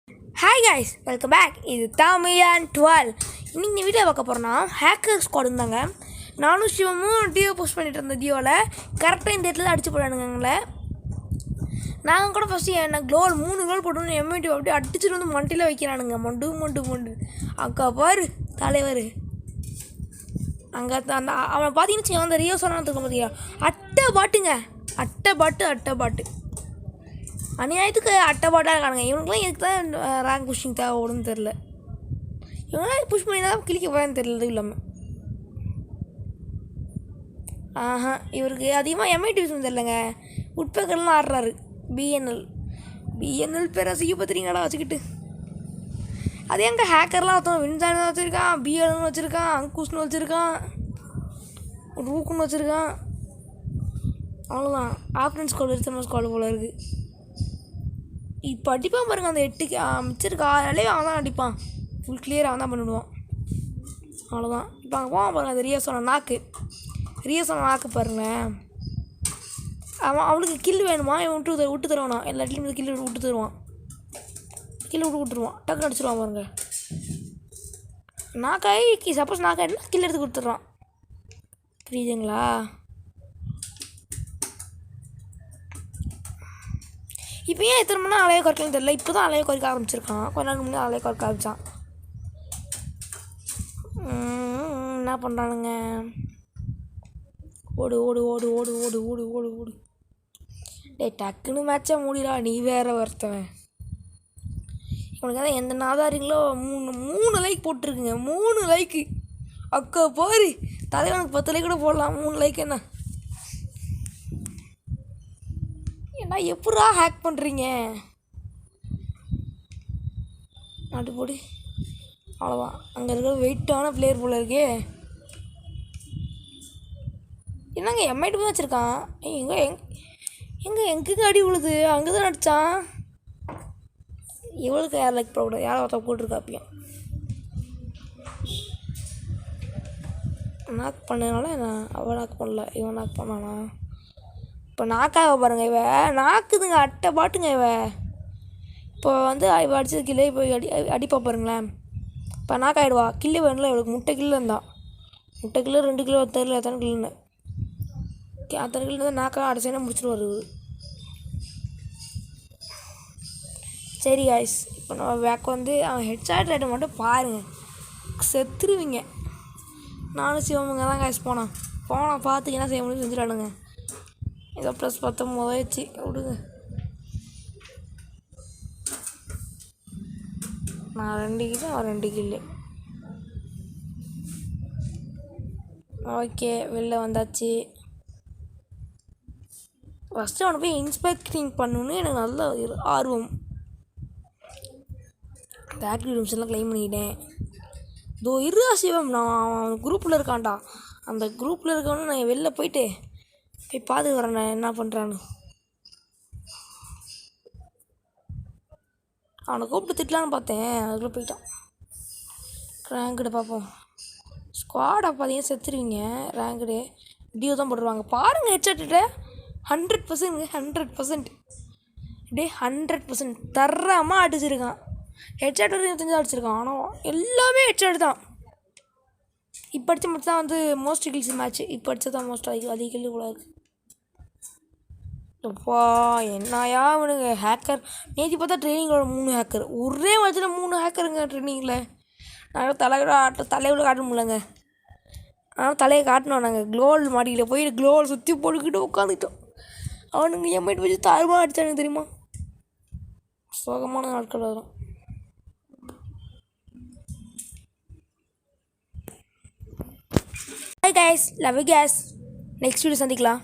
Hi guys, welcome back. இது தமிழன் 12. இன்றைக்கி இந்த வீடியோ பார்க்க போகிறோன்னா ஹேக்கர் ஸ்குவாட் இருந்தாங்க. நானும் சிவமும் டியோ போஸ்ட் பண்ணிட்டு இருந்த டியோவில் கரெக்டாக இந்த இடத்துல அடிச்சு போடானுங்களே. நாங்கள் கூட ஃபஸ்ட்டு என்ன க்ளோல் 3 கோல் போட்டோன்னு எம்ஐடி அப்படியே அடிச்சுட்டு வந்து மண்டியில் வைக்கிறானுங்க. மொண்டு அக்கா பாரு தலைவர் அங்கே அந்த அவனை பார்த்தீங்கன்னு அந்த ரியோ சொன்னான்னு பார்த்தீங்களா, அட்டை பாட்டு அநியாயத்துக்கு அட்டைப்பாட்டாக இருக்கானுங்க. இவனுக்குலாம் எதுக்கு தான் ரேங்க் புஷிங் தேவைப்படுன்னு தெரில. இவங்களாம் புஷ் பண்ணி தான் கிளிக்க போயான்னு தெரியல. இது இல்லாமல் இவருக்கு அதிகமாக எம்ஐ டிவிஷன் தெரிலங்க. உட்பேக்கர்லாம் ஆடுறாரு. பிஎன்எல் பேர் அசிக்க பார்த்துறீங்கடா வச்சுக்கிட்டு. அதே எங்கள் ஹேக்கர்லாம் ஒருத்தவங்க வின்சான் வச்சுருக்கான், பிஎல்னு வச்சுருக்கான், அங்குஷ்னு வச்சுருக்கான், ரூக்குன்னு வச்சுருக்கான். அவ்வளோதான். ஆஃப்ரன் ஸ்குவாட் எடுத்து ஸ்குவாட் போல் இருக்குது. இப்போ அடிப்பான் பாருங்கள். அந்த 8க்கு மிச்சிருக்கா அளவே அவன் தான் அடிப்பான். ஃபுல் கிளியர் அவன் தான் பண்ணிவிடுவான். அவ்வளோதான். இப்போ அங்கே போவான் பாருங்கள். அந்த ரியஸோட நாக்கு பாருங்களேன். அவனுக்கு கில் வேணுமா, இவன் விட்டு தருவானா. எல்லா இடத்துலையும் கில்லு விட்டு தருவான். விட்டுருவான். டக்குன்னு அடிச்சிருவான் பாருங்கள். நாக்காய் சப்போஸ் நாக்காயினா கில் எடுத்து கொடுத்துட்றான். புரியுதுங்களா? இப்போ ஏன் எத்தனை மணி அலைய குறைக்கணும் தெரியல. இப்போ தான் அலைய குறைக்க ஆரம்பிச்சிருக்கான். கொஞ்ச நாள் முன்னாடி அலைய குறைக்க ஆரம்பித்தான். என்ன பண்ணுறானுங்க? ஓடு. டே டக்குன்னு மேட்சாக மூடிடா. நீ வேற ஒருத்தவன். இவனுக்கு தான் எந்த நாதாரிங்களோ 3 லைக் போட்டிருக்குங்க. 3 லைக்கு. அக்கா பாரு தலைவனுக்கு 10 லைக் கூட போடலாம். 3 லைக் என்ன எப்படா ஹேக் பண்ணுறீங்க? போடு. அவ்வளோதான். அங்கே இருக்கிற வெயிட்டான பிளேயர் போல் இருக்கே. என்னங்க எம்ஐடி தான் வச்சுருக்கான். எங்கே அடி விழுது? அங்கே தான் அடித்தான். இவளுக்கு யார் லைக் போட யாரை ஒருத்த போட்டிருக்காப்பியும் நாக் பண்ணனால நான் அவள் நாக் பண்ணல, இவன் நாக் பண்ணானா? இப்போ நாக்காக பாருங்கள். நாக்குதுங்க அட்டை பாட்டுங்க. இப்போ இவ அடித்தது கில்லே போய் அடிப்பா பாருங்களேன். இப்போ நாக்காயிடுவா. கில்லு வேணும்ல இவளுக்கு. முட்டை கில்லு 2 கிலோ தெரியல எத்தனை கில்லுன்னு. அத்தனை கிலோ தான் நாக்காக அடிச்சேன்னா முடிச்சுட்டு சரி காய்ஸ், இப்போ நம்ம பேக் அவன் ஹெட்ஷாட் ரேட்டை மட்டும் பாருங்கள். செத்துருவீங்க. நானும் சிவமுங்க தான் காய்ஸ் போனான் பார்த்துக்கு என்ன செய்ய முடியும் செஞ்சுட்டானுங்க. ஏதோ +19 ஆயிடுச்சு. விடுங்க. நான் 2 கிலோ, அவன் 2 கிலோ. ஓகே, வெளில வந்தாச்சு. ஃபஸ்ட்டு அவனை போய் இன்ஸ்பெக்டிங் பண்ணணுன்னு எனக்கு நல்ல ஆர்வம். இந்த ஆக்டிவ் ரூம்ஸ்லாம் க்ளைம் பண்ணிக்கிட்டேன். இதோ இருடா சிவம், நான் அவன் குரூப்பில் இருக்கான்டா. அந்த குரூப்பில் இருக்கவனு நான் வெளில போய் பார்த்து வரேன் நான் என்ன பண்ணுறான்னு. அவனை கூப்பிட்டு திட்டலான்னு பார்த்தேன். அதுக்குள்ளே போயிட்டான். ரேங்கடு பார்ப்போம். ஸ்குவாடை பார்த்தீங்கன்னா செத்துருவீங்க. ரேங்கடு டியோ தான் போட்டுருவாங்க பாருங்கள். ஹெட்ஷாட்டு 100% இப்படியே 100% தரமாக அடிச்சிருக்கான். ஹெட்ஷாட் 25 அடிச்சிருக்கான். ஆனால் எல்லாமே ஹெட்ஷாட் தான். இப்போ அடித்த மட்டும் தான் மோஸ்ட் கில்ஸ் மேட்ச்சு. இப்போ அடித்தது தான் மோஸ்ட் அதிக கில்லு கூட இருக்குது. அப்பா என்னையா அவனுங்க ஹேக்கர். நேற்று பார்த்தா ட்ரைனிங்கோட 3 ஹேக்கர். ஒரே மேட்ச்சில் 3 ஹேக்கருங்க ட்ரைனிங்கில். நாங்கள் தலையோட காட்ட முடியலங்க. ஆனால் தலையை காட்டினோம். நாங்கள் க்ளோல் மாடியில் போய் க்ளோல் சுற்றி போட்டுக்கிட்டு உட்காந்துட்டோம். அவனுங்க எம்ஐட்டு வச்சு தாறுமாக அடித்தானுங்க தெரியுமா. சோகமான நாட்கள் வரும். Hi guys, love you guys. Next video சந்திக்கலாம்.